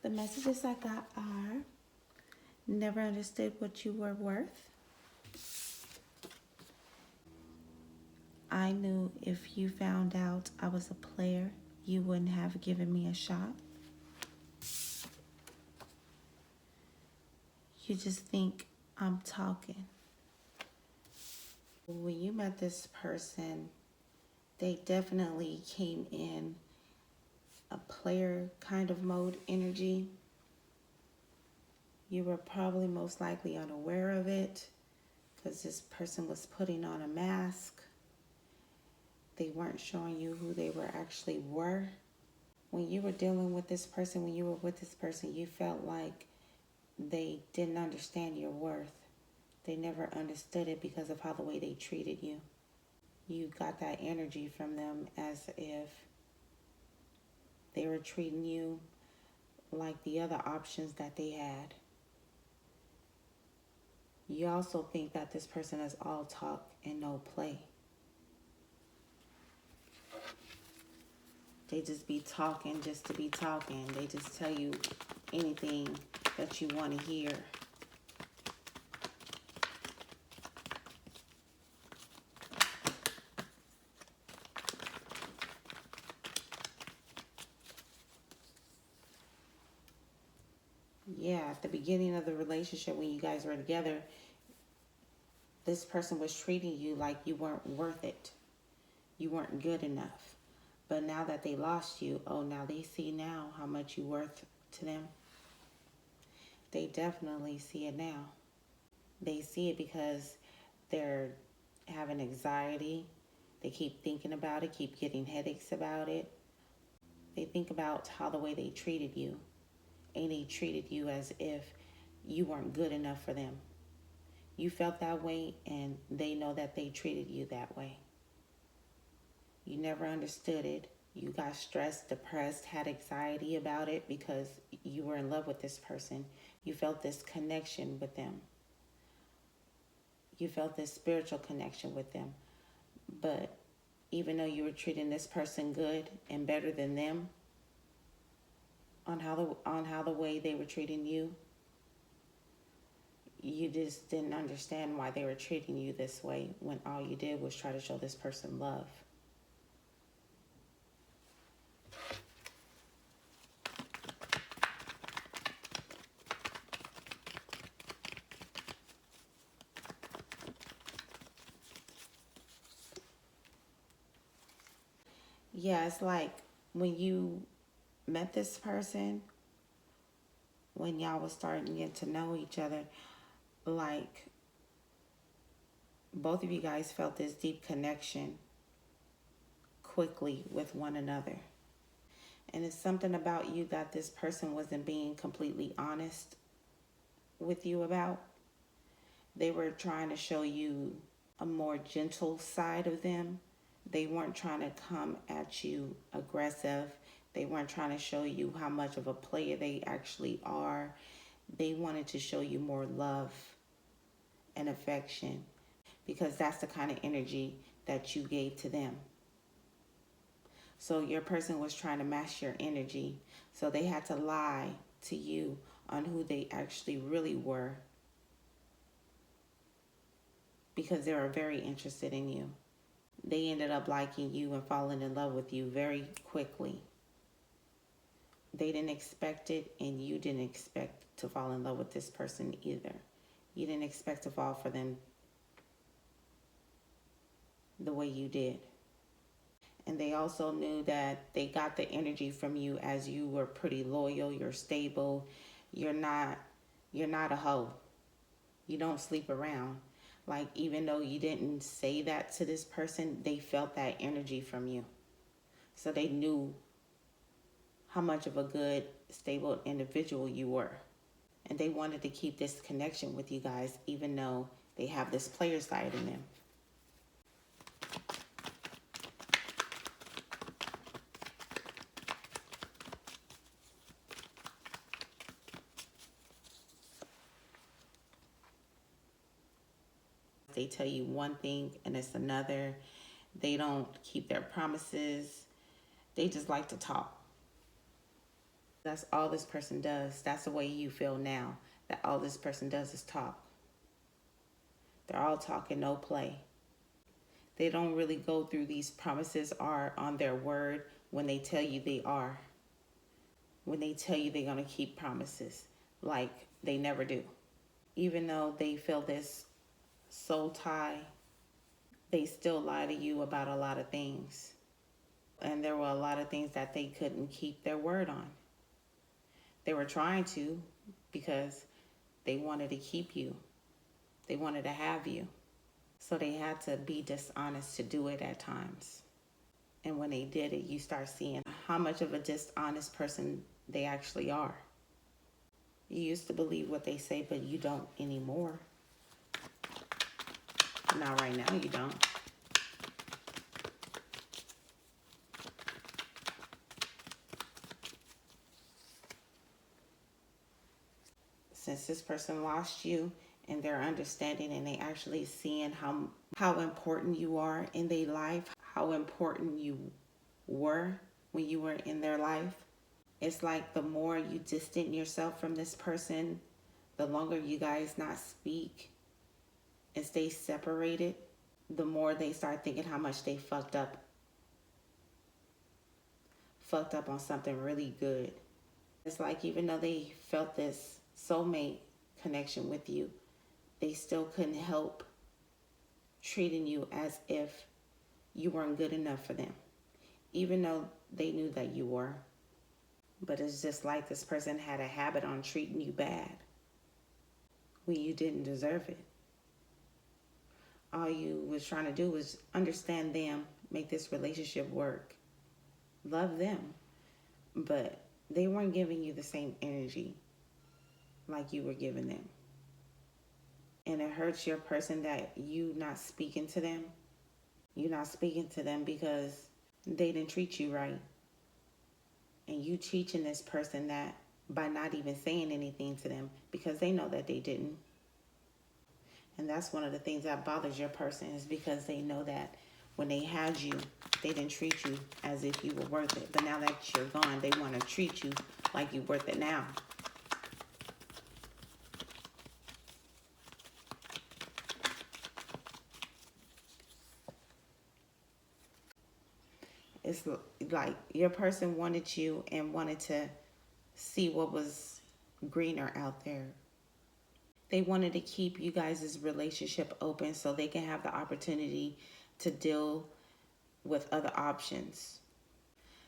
The messages I got are: never understood what you were worth. I knew if you found out I was a player, you wouldn't have given me a shot. You just think I'm talking. When you met this person, they definitely came in a player kind of mode energy. You were probably most likely unaware of it because this person was putting on a mask. They weren't showing you who they actually were. When you were dealing with this person, when you were with this person, you felt like they didn't understand your worth. They never understood it because of how the way they treated you. You got that energy from them as if they were treating you like the other options that they had. You also think that this person is all talk and no play. They just be talking just to be talking. They just tell you anything that you want to hear. Yeah, at the beginning of the relationship when you guys were together, this person was treating you like you weren't worth it. You weren't good enough. But now that they lost you, oh, now they see now how much you're worth to them. They definitely see it now. They see it because they're having anxiety. They keep thinking about it, keep getting headaches about it. They think about how the way they treated you. And they treated you as if you weren't good enough for them. You felt that way, and they know that they treated you that way. You never understood it. You got stressed, depressed, had anxiety about it because you were in love with this person. You felt this connection with them. You felt this spiritual connection with them. But even though you were treating this person good and better than them on how the way they were treating you, you just didn't understand why they were treating you this way when all you did was try to show this person love. Yeah, it's like when you met this person, when y'all was starting to get to know each other, like both of you guys felt this deep connection quickly with one another. And it's something about you that this person wasn't being completely honest with you about. They were trying to show you a more gentle side of them. They weren't trying to come at you aggressive. They weren't trying to show you how much of a player they actually are. They wanted to show you more love and affection because that's the kind of energy that you gave to them. So your person was trying to match your energy. So they had to lie to you on who they actually really were because they were very interested in you. They ended up liking you and falling in love with you very quickly. They didn't expect it, and you didn't expect to fall in love with this person either. You didn't expect to fall for them the way you did. And they also knew that they got the energy from you as you were pretty loyal, you're stable, you're not a hoe. You don't sleep around. Like, even though you didn't say that to this person, they felt that energy from you. So they knew how much of a good, stable individual you were. And they wanted to keep this connection with you guys, even though they have this player side in them. They tell you one thing and it's another. They don't keep their promises. They just like to talk. That's all this person does. That's the way you feel now. That all this person does is talk. They're all talking, no play. They don't really go through these promises are on their word when they tell you they are. When they tell you they're going to keep promises. Like they never do. Even though they feel this soul tie, they still lie to you about a lot of things. And there were a lot of things that they couldn't keep their word on. They were trying to because they wanted to keep you. They wanted to have you. So they had to be dishonest to do it at times. And when they did it, you start seeing how much of a dishonest person they actually are. You used to believe what they say, but you don't anymore. Not right now, you don't. Since this person lost you and they're understanding and they actually seeing how important you are in their life, how important you were when you were in their life. It's like the more you distance yourself from this person, the longer you guys not speak and stay separated, the more they start thinking how much they fucked up on something really good. It's like even though they felt this soulmate connection with you, they still couldn't help treating you as if you weren't good enough for them, even though they knew that you were. But it's just like this person had a habit on treating you bad when you didn't deserve it. All you was trying to do was understand them, make this relationship work, love them. But they weren't giving you the same energy like you were giving them. And it hurts your person that you not speaking to them. You're not speaking to them because they didn't treat you right. And you teaching this person that by not even saying anything to them because they know that they didn't. And that's one of the things that bothers your person is because they know that when they had you, they didn't treat you as if you were worth it. But now that you're gone, they want to treat you like you're worth it now. It's like your person wanted you and wanted to see what was greener out there. They wanted to keep you guys' relationship open so they can have the opportunity to deal with other options.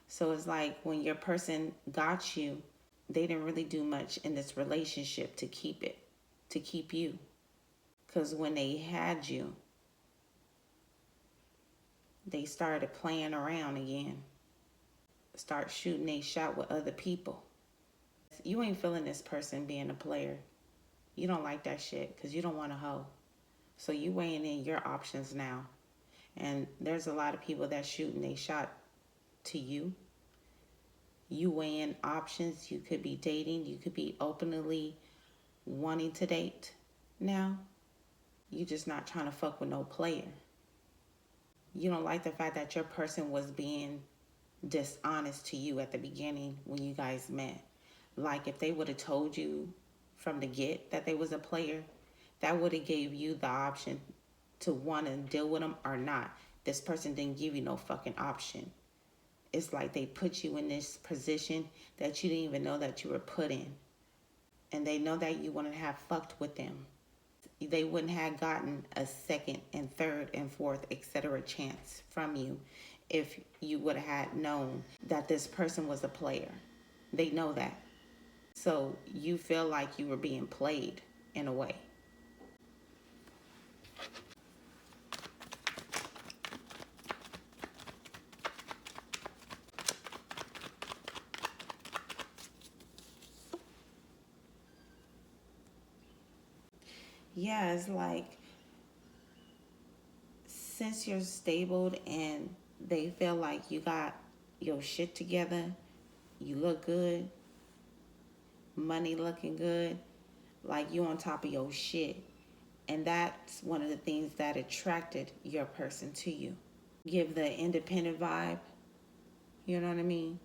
So it's like when your person got you, they didn't really do much in this relationship to keep you. Because when they had you, they started playing around again. Start shooting a shot with other people. You ain't feeling this person being a player. You don't like that shit because you don't want a hoe. So you weighing in your options now. And there's a lot of people that shooting a shot to you. You weighing options. You could be dating. You could be openly wanting to date now. You just not trying to fuck with no player. You don't like the fact that your person was being dishonest to you at the beginning when you guys met. Like if they would have told you from the get that they was a player, that would have gave you the option to want to deal with them or not. This person didn't give you no fucking option. It's like they put you in this position that you didn't even know that you were put in. And they know that you wouldn't have fucked with them. They wouldn't have gotten a second and third and fourth, etc. chance from you if you would have had known that this person was a player. They know that. So you feel like you were being played in a way. Yeah, it's like since you're stable and they feel like you got your shit together, you look good, money looking good, like you on top of your shit. And that's one of the things that attracted your person to you. Give the independent vibe, you know what I mean?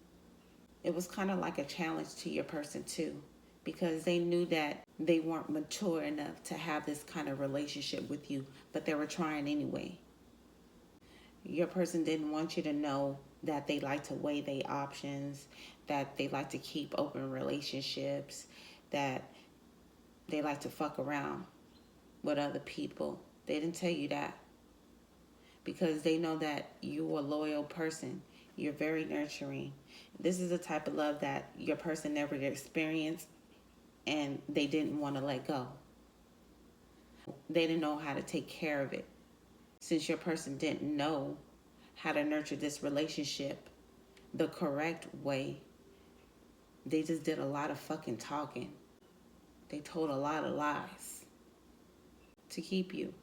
It was kind of like a challenge to your person too, because they knew that they weren't mature enough to have this kind of relationship with you, but they were trying anyway. Your person didn't want you to know that they like to weigh their options, that they like to keep open relationships, that they like to fuck around with other people. They didn't tell you that because they know that you're a loyal person. You're very nurturing. This is the type of love that your person never experienced and they didn't want to let go. They didn't know how to take care of it. Since your person didn't know how to nurture this relationship the correct way, they just did a lot of fucking talking. They told a lot of lies to keep you.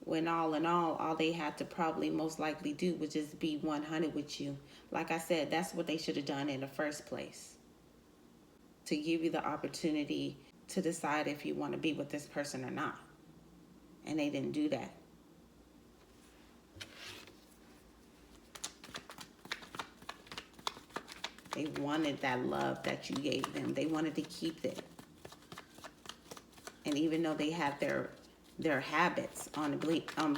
When all in all they had to probably most likely do was just be 100 with you. Like I said, that's what they should have done in the first place. To give you the opportunity to decide if you want to be with this person or not. And they didn't do that. They wanted that love that you gave them. They wanted to keep it. And even though they had their habits on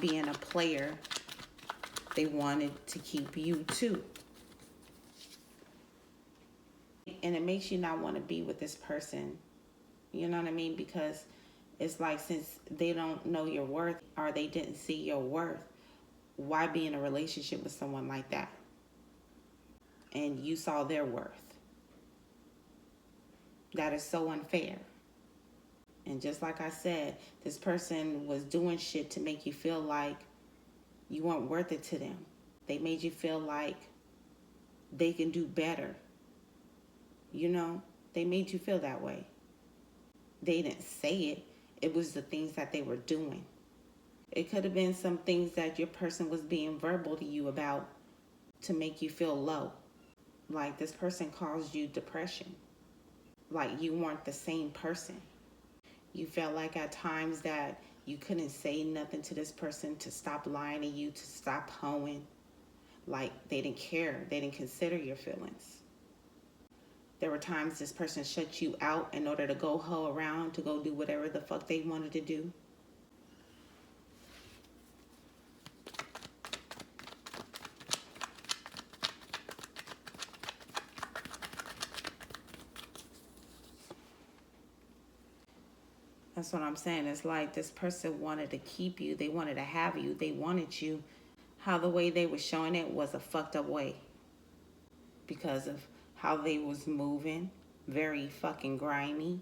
being a player, they wanted to keep you too. And it makes you not want to be with this person. You know what I mean? Because it's like, since they don't know your worth or they didn't see your worth, why be in a relationship with someone like that? And you saw their worth. That is so unfair. And just like I said, this person was doing shit to make you feel like you weren't worth it to them. They made you feel like they can do better. You know, they made you feel that way. They didn't say it. It was the things that they were doing. It could have been some things that your person was being verbal to you about to make you feel low. Like this person caused you depression. Like you weren't the same person. You felt like at times that you couldn't say nothing to this person, to stop lying to you, to stop hoeing. Like they didn't care. They didn't consider your feelings. There were times this person shut you out in order to go hoe around, to go do whatever the fuck they wanted to do. That's what I'm saying. It's like this person wanted to keep you. They wanted to have you. They wanted you. How the way they were showing it was a fucked up way. Because of how they was moving. Very fucking grimy.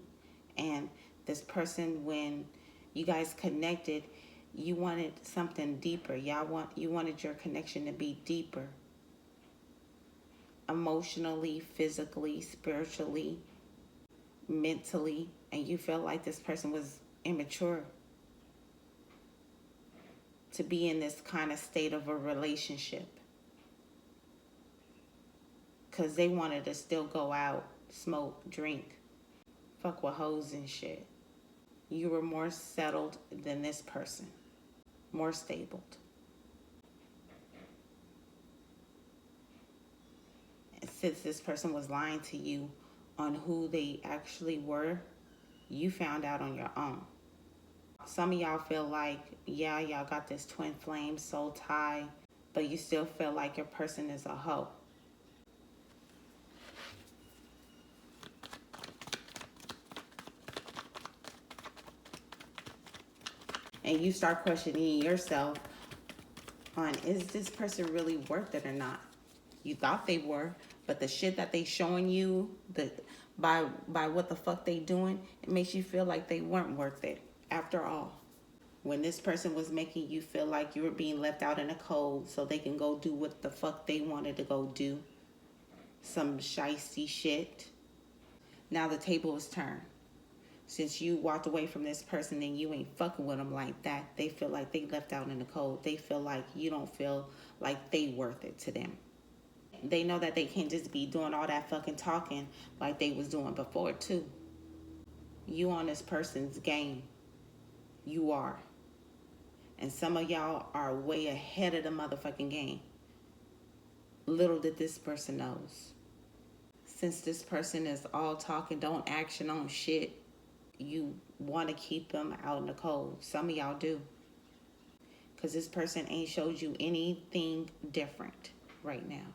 And this person, when you guys connected, you wanted something deeper. You wanted your connection to be deeper. Emotionally, physically, spiritually, mentally, and you felt like this person was immature to be in this kind of state of a relationship, because they wanted to still go out, smoke, drink, fuck with hoes and shit. You were more settled than this person, more stable. And since this person was lying to you on who they actually were, you found out on your own. Some of y'all feel like, yeah, y'all got this twin flame soul tie, but you still feel like your person is a hoe. And you start questioning yourself on, is this person really worth it or not? You thought they were, but the shit that they showing you, by what the fuck they doing, it makes you feel like they weren't worth it after all. When this person was making you feel like you were being left out in the cold so they can go do what the fuck they wanted to go do, some shiesty shit. Now the table is turned. Since you walked away from this person and you ain't fucking with them like that, they feel like they left out in the cold. They feel like you don't feel like they worth it to them. They know that they can't just be doing all that fucking talking like they was doing before too. You on this person's game. You are. And some of y'all are way ahead of the motherfucking game. Little did this person knows. Since this person is all talk and don't action on shit, you want to keep them out in the cold. Some of y'all do. Because this person ain't showed you anything different right now.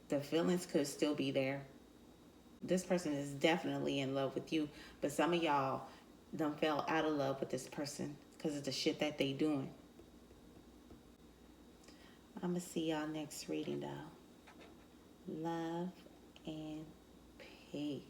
The feelings could still be there. This person is definitely in love with you. But some of y'all done fell out of love with this person because of the shit that they doing. I'm going to see y'all next reading, though. Love and peace.